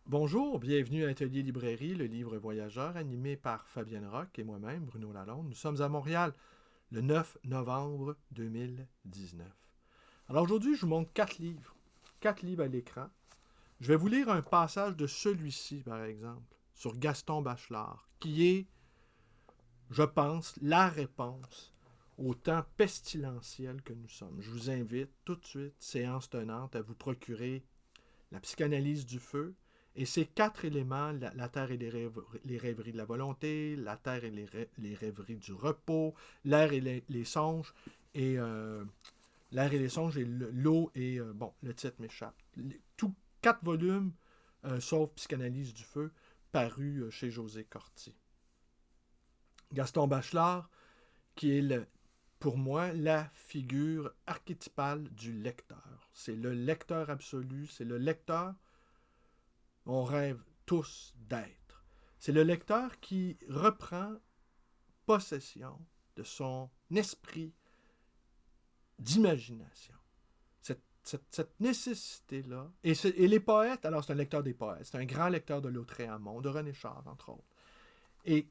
Bonjour, bienvenue à Atelier Librairie, le livre voyageur, animé par Fabienne Roch et moi-même, Bruno Lalonde. Nous sommes à Montréal le 9 novembre 2019. Alors aujourd'hui, je vous montre 4 livres. 4 livres à l'écran. Je vais vous lire un passage de celui-ci, par exemple, sur Gaston Bachelard, qui est, je pense, la réponse au temps pestilentiel que nous sommes. Je vous invite tout de suite, séance tenante, à vous procurer la psychanalyse du feu, et ces 4 éléments, la terre et les rêveries de la volonté, la terre et les rêveries du repos, l'air et les songes, et l'air et les songes, et l'eau, et bon, le titre m'échappe. Tous 4 volumes, sauf Psychanalyse du feu, paru chez José Corti. Gaston Bachelard, qui est pour moi la figure archétypale du lecteur. C'est le lecteur absolu, c'est le lecteur on rêve tous d'être. C'est le lecteur qui reprend possession de son esprit d'imagination. Cette nécessité-là. Et les poètes, alors c'est un lecteur des poètes, c'est un grand lecteur de Lautréamont, de René Char, entre autres. Et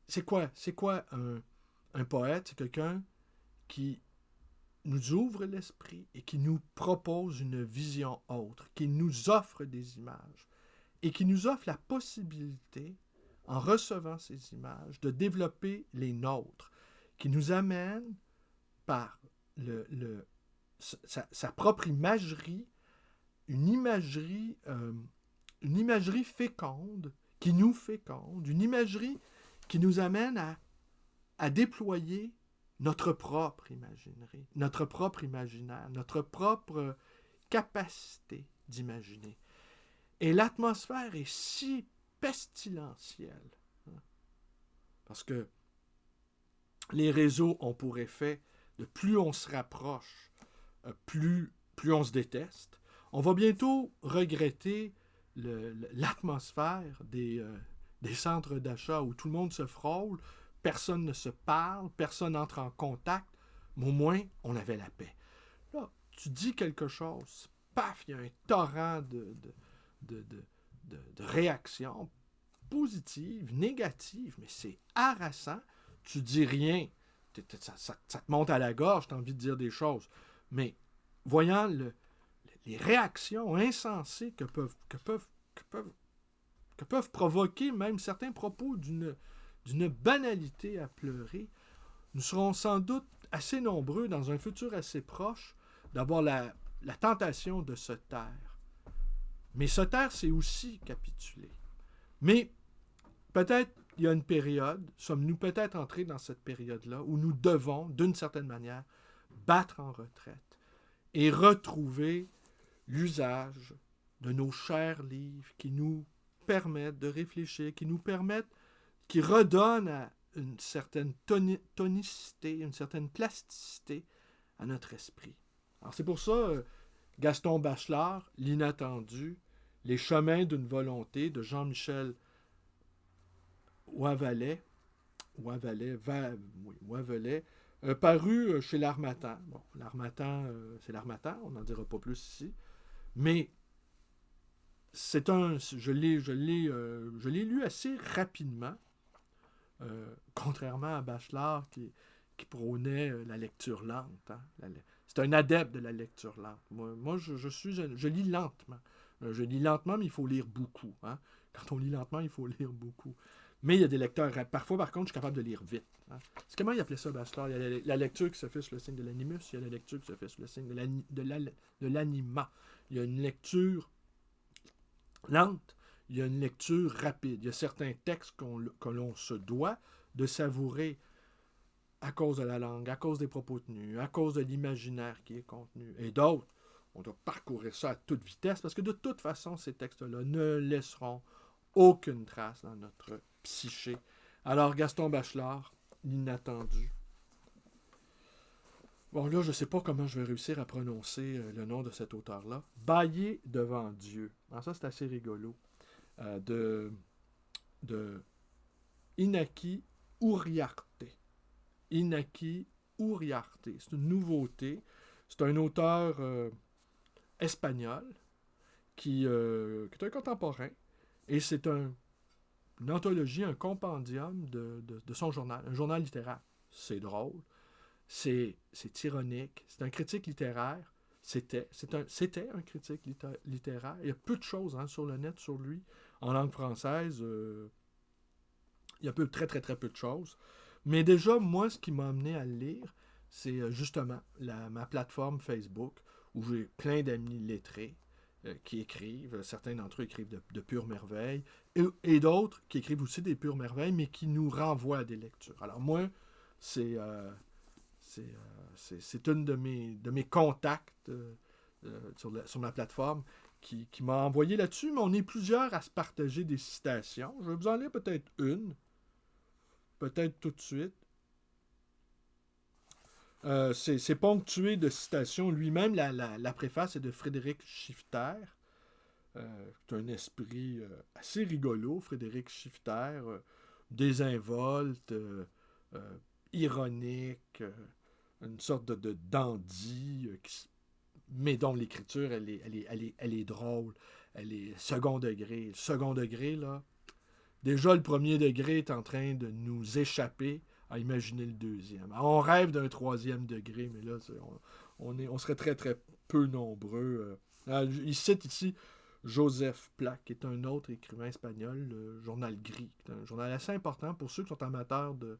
c'est quoi un poète? C'est quelqu'un qui nous ouvre l'esprit et qui nous propose une vision autre, qui nous offre des images et qui nous offre la possibilité, en recevant ces images, de développer les nôtres, qui nous amène par sa propre imagerie, une imagerie, une imagerie féconde, qui nous féconde, une imagerie qui nous amène à déployer notre propre imaginerie, notre propre imaginaire, notre propre capacité d'imaginer. Et l'atmosphère est si pestilentielle, hein, parce que les réseaux ont pour effet de plus on se rapproche, plus on se déteste. On va bientôt regretter l'atmosphère des centres d'achat où tout le monde se frôle, personne ne se parle, personne n'entre en contact, mais au moins on avait la paix. Là, tu dis quelque chose, paf, il y a un torrent de réactions positives, négatives, mais c'est harassant. Tu dis rien, ça te monte à la gorge, tu as envie de dire des choses. Mais voyant les réactions insensées que peuvent provoquer même certains propos d'une banalité à pleurer, nous serons sans doute assez nombreux dans un futur assez proche d'avoir la tentation de se taire. Mais se taire, c'est aussi capituler. Mais peut-être il y a une période, sommes-nous peut-être entrés dans cette période-là, où nous devons, d'une certaine manière, battre en retraite et retrouver l'usage de nos chers livres qui nous permettent de réfléchir, qui redonnent une certaine tonicité, une certaine plasticité à notre esprit. Alors c'est pour ça, Gaston Bachelard, L'inattendu, Les chemins d'une volonté de Jean-Michel Wavelet, paru chez l'Harmattan. Bon, l'Harmattan, c'est l'Harmattan, on n'en dira pas plus ici. Mais je l'ai lu assez rapidement, contrairement à Bachelard qui prônait la lecture lente. Hein. C'est un adepte de la lecture lente. Moi je lis lentement. Je lis lentement, mais il faut lire beaucoup. Hein. Quand on lit lentement, il faut lire beaucoup. Mais il y a des lecteurs. Parfois, par contre, je suis capable de lire vite. Hein. C'est comment il appelait ça, Bachelard? Il y a la lecture qui se fait sur le signe de l'animus, il y a la lecture qui se fait sur le signe de l'anima. Il y a une lecture lente, il y a une lecture rapide. Il y a certains textes que l'on se doit de savourer à cause de la langue, à cause des propos tenus, à cause de l'imaginaire qui est contenu. Et d'autres, on doit parcourir ça à toute vitesse parce que de toute façon, ces textes-là ne laisseront aucune trace dans notre psyché. Alors, Gaston Bachelard, L'inattendu. Bon, là, je ne sais pas comment je vais réussir à prononcer le nom de cet auteur-là. Bailler devant Dieu. Alors ça, c'est assez rigolo. De Inaki Uriarte. Inaki Uriarte. C'est une nouveauté. C'est un auteur espagnol qui est un contemporain. Et c'est une anthologie, un compendium de son journal, un journal littéraire. C'est drôle, c'est ironique, c'est un critique littéraire. C'était un critique littéraire. Il y a peu de choses sur le net sur lui. En langue française, il y a très, très, très peu de choses. Mais déjà, moi, ce qui m'a amené à le lire, c'est justement ma plateforme Facebook, où j'ai plein d'amis lettrés qui écrivent. Certains d'entre eux écrivent de pures merveilles, et d'autres qui écrivent aussi des pures merveilles, mais qui nous renvoient à des lectures. Alors moi, c'est une de mes contacts sur ma plateforme qui m'a envoyé là-dessus, mais on est plusieurs à se partager des citations. Je vais vous en lire peut-être une, peut-être tout de suite. C'est ponctué de citations. Lui-même, la préface est de Frédéric Schifter. C'est un esprit assez rigolo, Frédéric Schifter, désinvolte, ironique, une sorte de dandy, mais dont l'écriture, elle est drôle, elle est second degré. Le second degré, là, déjà le premier degré est en train de nous échapper à imaginer le deuxième. Alors, on rêve d'un troisième degré, mais là, on serait très, très peu nombreux. Il cite ici Joseph Pla, qui est un autre écrivain espagnol, le Journal Gris, qui est un journal assez important pour ceux qui sont amateurs de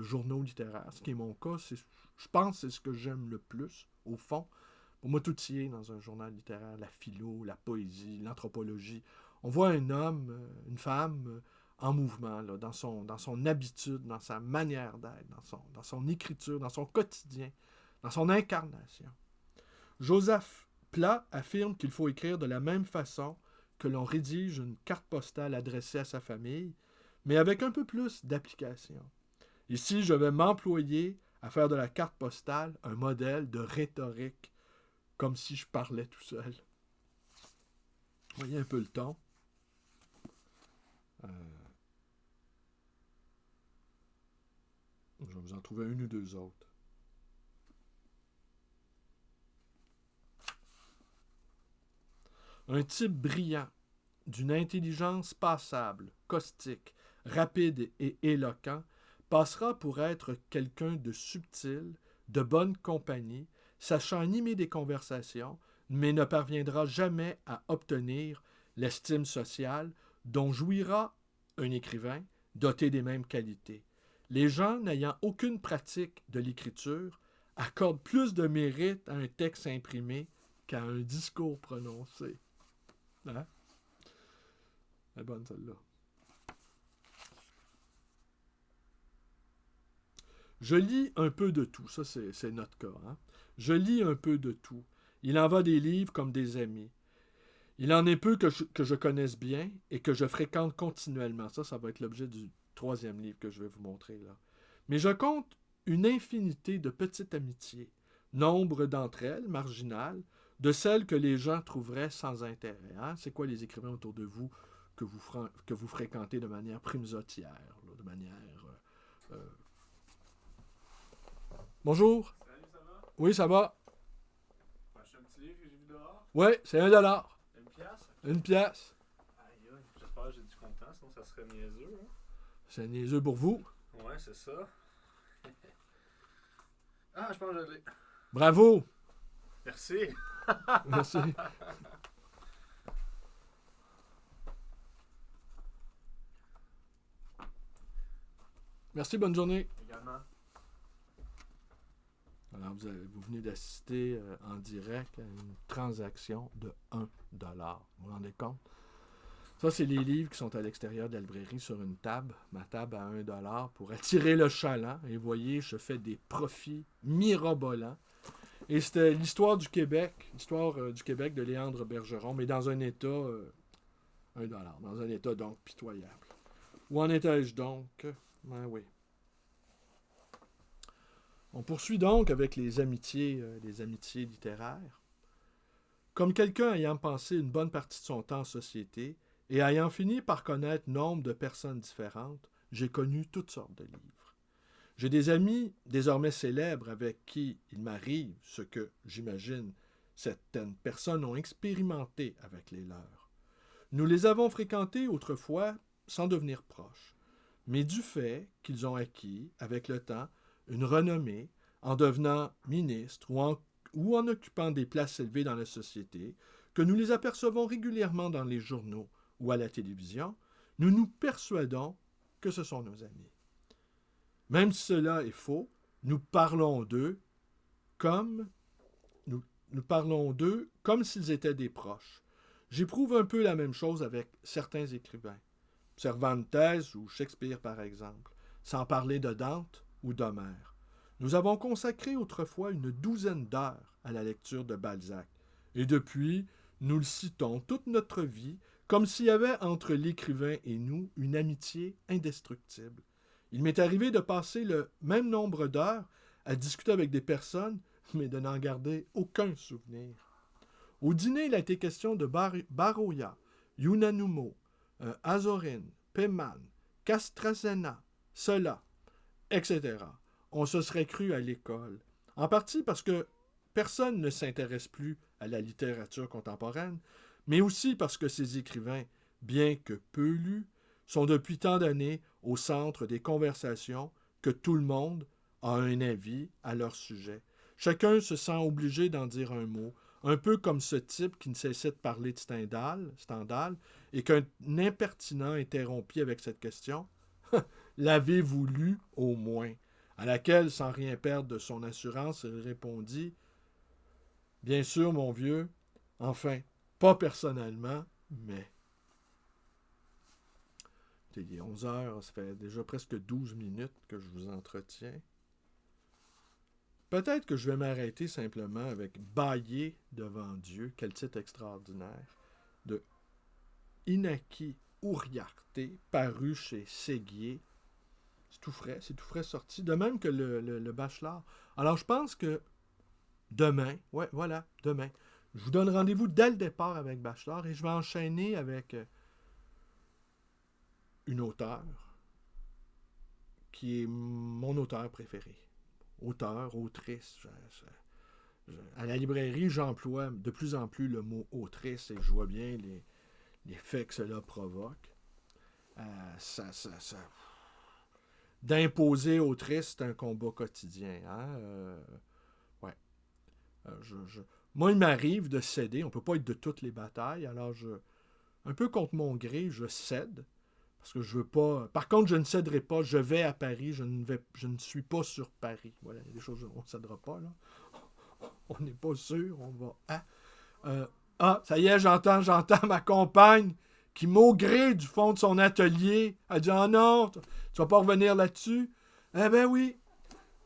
journaux littéraires. Ce qui est mon cas, je pense que c'est ce que j'aime le plus, au fond. Pour moi, tout y est dans un journal littéraire. La philo, la poésie, l'anthropologie. On voit un homme, une femme en mouvement, là, dans son habitude, dans sa manière d'être, dans son écriture, dans son quotidien, dans son incarnation. Joseph Pla affirme qu'il faut écrire de la même façon que l'on rédige une carte postale adressée à sa famille, mais avec un peu plus d'application. Ici, je vais m'employer à faire de la carte postale un modèle de rhétorique, comme si je parlais tout seul. Vous voyez un peu le ton. Je vais vous en trouver une ou deux autres. Un type brillant, d'une intelligence passable, caustique, rapide et éloquent, passera pour être quelqu'un de subtil, de bonne compagnie, sachant animer des conversations, mais ne parviendra jamais à obtenir l'estime sociale dont jouira un écrivain doté des mêmes qualités. Les gens n'ayant aucune pratique de l'écriture accordent plus de mérite à un texte imprimé qu'à un discours prononcé. Hein? Elle est bonne, celle-là. Je lis un peu de tout. Ça, c'est notre cas. Hein? Je lis un peu de tout. Il en va des livres comme des amis. Il en est peu que je connaisse bien et que je fréquente continuellement. Ça va être l'objet du troisième livre que je vais vous montrer là. Mais je compte une infinité de petites amitiés, nombre d'entre elles, marginales, de celles que les gens trouveraient sans intérêt. Hein? C'est quoi les écrivains autour de vous que vous fréquentez de manière primesautière, là, de manière... Bonjour. Salut, ça va? Oui, ça va. Acheter un petit livre que j'ai vu dehors? Oui, c'est $1. Une pièce? Une pièce. Aïe, aïe, j'espère que j'ai du content, sinon ça serait niaiseux. Hein? C'est niaiseux pour vous. Ouais, c'est ça. Ah, je pense que je l'ai. Bravo. Merci. Merci. Merci, bonne journée. Également. Alors, vous venez d'assister en direct à une transaction de $1. Vous vous rendez compte? Ça, c'est les livres qui sont à l'extérieur de la librairie sur une table. Ma table à $1 pour attirer le chaland. Et vous voyez, je fais des profits mirobolants. Et c'était l'histoire du Québec de Léandre Bergeron, mais dans un état, $1, dans un état donc pitoyable. Où en étais-je donc? Ben oui. On poursuit donc avec les amitiés littéraires. Comme quelqu'un ayant passé une bonne partie de son temps en société et ayant fini par connaître nombre de personnes différentes, j'ai connu toutes sortes de livres. J'ai des amis désormais célèbres avec qui il m'arrive ce que, j'imagine, certaines personnes ont expérimenté avec les leurs. Nous les avons fréquentés autrefois sans devenir proches, mais du fait qu'ils ont acquis, avec le temps, une renommée en devenant ministres ou en occupant des places élevées dans la société, que nous les apercevons régulièrement dans les journaux ou à la télévision, nous nous persuadons que ce sont nos amis. Même si cela est faux, nous parlons d'eux comme s'ils étaient des proches. J'éprouve un peu la même chose avec certains écrivains. Cervantes ou Shakespeare, par exemple, sans parler de Dante ou d'Homère. Nous avons consacré autrefois une 12aine d'heures à la lecture de Balzac, et depuis, nous le citons toute notre vie comme s'il y avait entre l'écrivain et nous une amitié indestructible. Il m'est arrivé de passer le même nombre d'heures à discuter avec des personnes, mais de n'en garder aucun souvenir. Au dîner, il a été question de Barroya, Unamuno, Azorin, Peyman, Castracena, Zola, etc. On se serait cru à l'école. En partie parce que personne ne s'intéresse plus à la littérature contemporaine, mais aussi parce que ces écrivains, bien que peu lus, sont depuis tant d'années au centre des conversations que tout le monde a un avis à leur sujet. Chacun se sent obligé d'en dire un mot, un peu comme ce type qui ne cessait de parler de Stendhal et qu'un impertinent interrompit avec cette question « L'avez-vous lu au moins ?» à laquelle, sans rien perdre de son assurance, il répondit « Bien sûr, mon vieux, enfin, pas personnellement, mais... » Il est 11 heures, ça fait déjà presque 12 minutes que je vous entretiens. Peut-être que je vais m'arrêter simplement avec Bâiller devant Dieu, quel titre extraordinaire, de Inaki Uriarte, paru chez Séguier. C'est tout frais sorti, de même que le Bachelard. Alors je pense que demain, demain, je vous donne rendez-vous dès le départ avec Bachelard et je vais enchaîner avec une auteure qui est mon auteur préféré. Auteur, autrice. À la librairie, j'emploie de plus en plus le mot autrice et je vois bien les faits que cela provoque. D'imposer autrice, c'est un combat quotidien. Ouais. Moi, il m'arrive de céder. On ne peut pas être de toutes les batailles. Alors, un peu contre mon gré, je cède. Parce que je veux pas... Par contre, je ne céderai pas. Je vais à Paris. Je ne suis pas sur Paris. Voilà, il y a des choses on ne cédera pas, là. On n'est pas sûr. On va... ça y est, j'entends ma compagne qui, maugré du fond de son atelier, a dit « Ah non, tu vas pas revenir là-dessus? » Eh ben oui.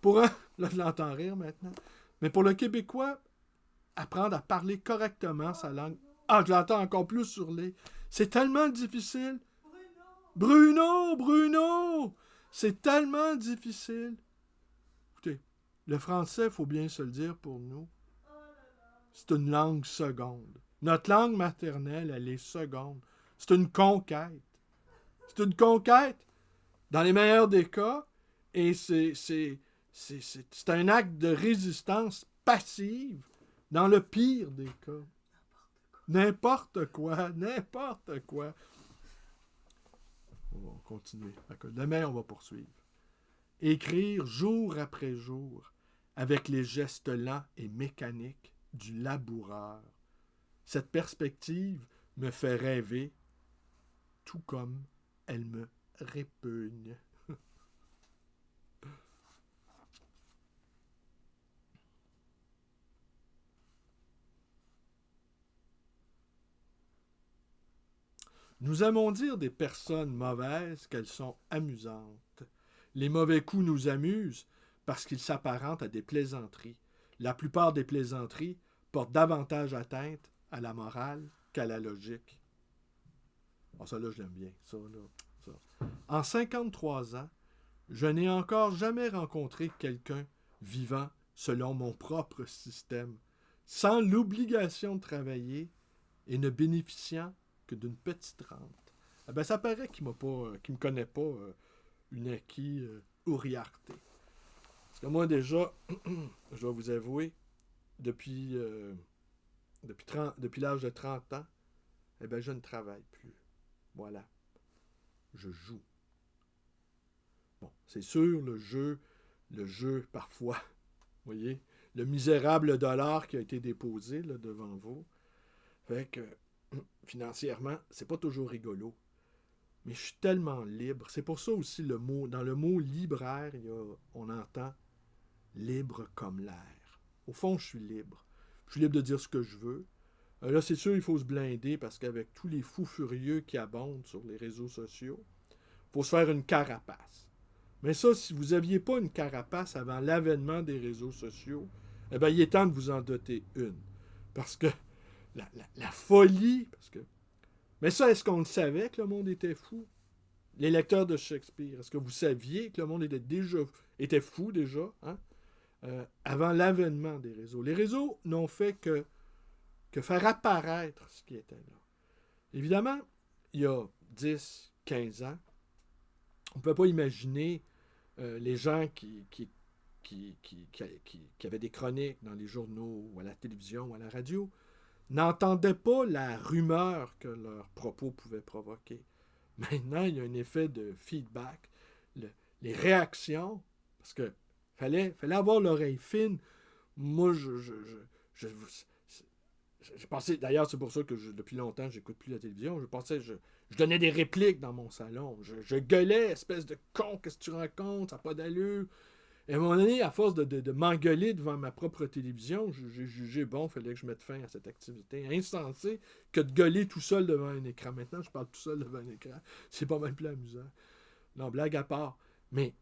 Là, je l'entends rire maintenant. Mais pour le Québécois, apprendre à parler correctement sa langue... Ah, je l'entends encore plus sur les... C'est tellement difficile. Bruno! C'est tellement difficile. Écoutez, le français, il faut bien se le dire pour nous, c'est une langue seconde. Notre langue maternelle, elle est seconde. C'est une conquête. C'est une conquête dans les meilleurs des cas et c'est un acte de résistance passive dans le pire des cas. N'importe quoi. On va continuer. Demain, on va poursuivre. Écrire jour après jour avec les gestes lents et mécaniques du laboureur. Cette perspective me fait rêver, tout comme elle me répugne. Nous aimons dire des personnes mauvaises qu'elles sont amusantes. Les mauvais coups nous amusent parce qu'ils s'apparentent à des plaisanteries. La plupart des plaisanteries portent davantage atteinte à la morale qu'à la logique. Oh, ça là, je l'aime bien. Ça. En 53 ans, je n'ai encore jamais rencontré quelqu'un vivant selon mon propre système, sans l'obligation de travailler et ne bénéficiant que d'une petite rente. Eh ben, ça paraît qu'il me connaît pas, Inaki Uriarte. Parce que moi, déjà, je dois vous avouer, depuis depuis l'âge de 30 ans, eh bien, je ne travaille plus. Voilà. Je joue. Bon, c'est sûr, le jeu, parfois, vous voyez, le misérable dollar qui a été déposé là, devant vous, fait que, financièrement, c'est pas toujours rigolo. Mais je suis tellement libre. C'est pour ça aussi dans le mot libraire, on entend libre comme l'air. Au fond, je suis libre. Je suis libre de dire ce que je veux. Là, c'est sûr, il faut se blinder parce qu'avec tous les fous furieux qui abondent sur les réseaux sociaux, il faut se faire une carapace. Mais ça, si vous n'aviez pas une carapace avant l'avènement des réseaux sociaux, eh bien, il est temps de vous en doter une. Parce que la folie, mais ça, est-ce qu'on le savait que le monde était fou? Les lecteurs de Shakespeare, est-ce que vous saviez que le monde était fou déjà, hein? Avant l'avènement des réseaux? Les réseaux n'ont fait que faire apparaître ce qui était là. Évidemment, il y a 10, 15 ans, on ne peut pas imaginer les gens qui avaient des chroniques dans les journaux ou à la télévision ou à la radio n'entendaient pas la rumeur que leurs propos pouvaient provoquer. Maintenant, il y a un effet de feedback. Les réactions, parce que fallait avoir l'oreille fine. Moi, je pensais, d'ailleurs, c'est pour ça que depuis longtemps, j'écoute plus la télévision. Je donnais des répliques dans mon salon. Je gueulais, espèce de con, qu'est-ce que tu racontes, ça n'a pas d'allure. Et à un moment donné, à force de m'engueuler devant ma propre télévision, j'ai jugé, bon, il fallait que je mette fin à cette activité. Insensé que de gueuler tout seul devant un écran. Maintenant, je parle tout seul devant un écran. C'est pas mal plus amusant. Non, blague à part. Mais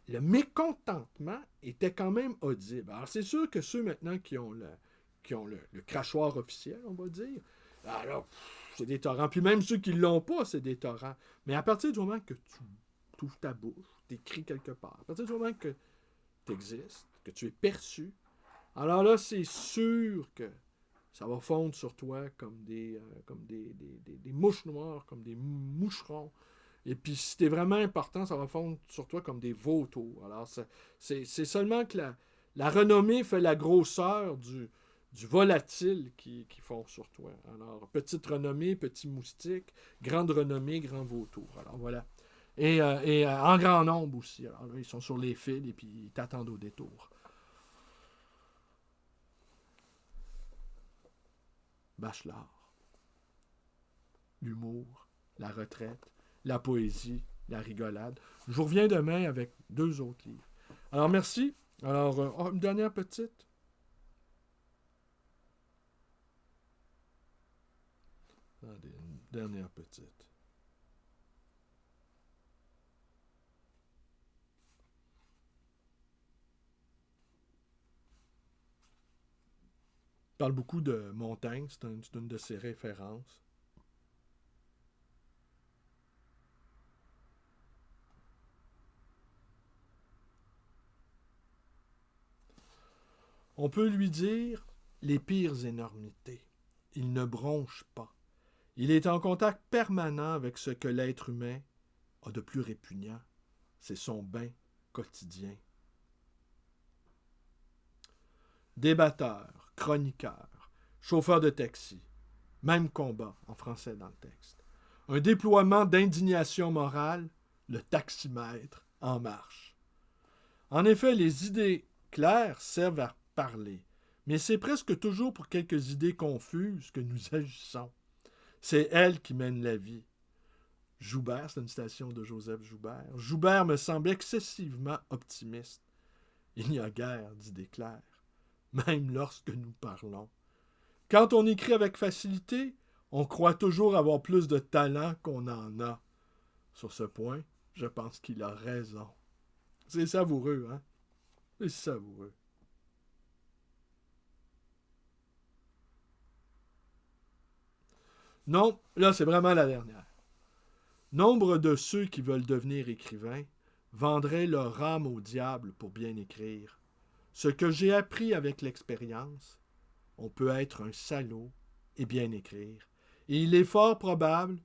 le mécontentement était quand même audible. Alors, c'est sûr que ceux maintenant qui ont le crachoir officiel, on va dire, alors, c'est des torrents. Puis même ceux qui ne l'ont pas, c'est des torrents. Mais à partir du moment que tu ouvres ta bouche, t'écris quelque part. À partir du moment que tu existes, que tu es perçu, alors là, c'est sûr que ça va fondre sur toi comme des mouches noires, comme des moucherons. Et puis, si t'es vraiment important, ça va fondre sur toi comme des vautours. Alors, c'est seulement que la renommée fait la grosseur du volatile qui fond sur toi. Alors, petite renommée, petit moustique, grande renommée, grand vautour. Alors, voilà. Et en grand nombre aussi. Alors là, ils sont sur les fils et puis ils t'attendent au détour. Bachelard. L'humour, la retraite, la poésie, la rigolade. Je vous reviens demain avec 2 autres livres. Alors, merci. Alors, une dernière petite. Attendez, une dernière petite. Il parle beaucoup de Montaigne, c'est une de ses références. On peut lui dire les pires énormités. Il ne bronche pas. Il est en contact permanent avec ce que l'être humain a de plus répugnant. C'est son bain quotidien. Débatteur, chroniqueur, chauffeur de taxi. Même combat en français dans le texte. Un déploiement d'indignation morale, le taximètre en marche. En effet, les idées claires servent à parler, mais c'est presque toujours pour quelques idées confuses que nous agissons. C'est elles qui mènent la vie. Joubert, c'est une citation de Joseph Joubert. Joubert me semble excessivement optimiste. Il n'y a guère d'idées claires, même lorsque nous parlons. Quand on écrit avec facilité, on croit toujours avoir plus de talent qu'on en a. Sur ce point, je pense qu'il a raison. C'est savoureux, hein? C'est savoureux. Non, là, c'est vraiment la dernière. Nombre de ceux qui veulent devenir écrivains vendraient leur âme au diable pour bien écrire. Ce que j'ai appris avec l'expérience, on peut être un salaud et bien écrire. Et il est fort probable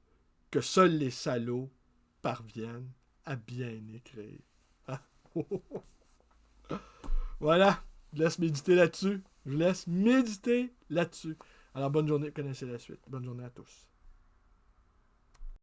que seuls les salauds parviennent à bien écrire. Voilà, je laisse méditer là-dessus. Je laisse méditer là-dessus. Alors, bonne journée, connaissez la suite. Bonne journée à tous.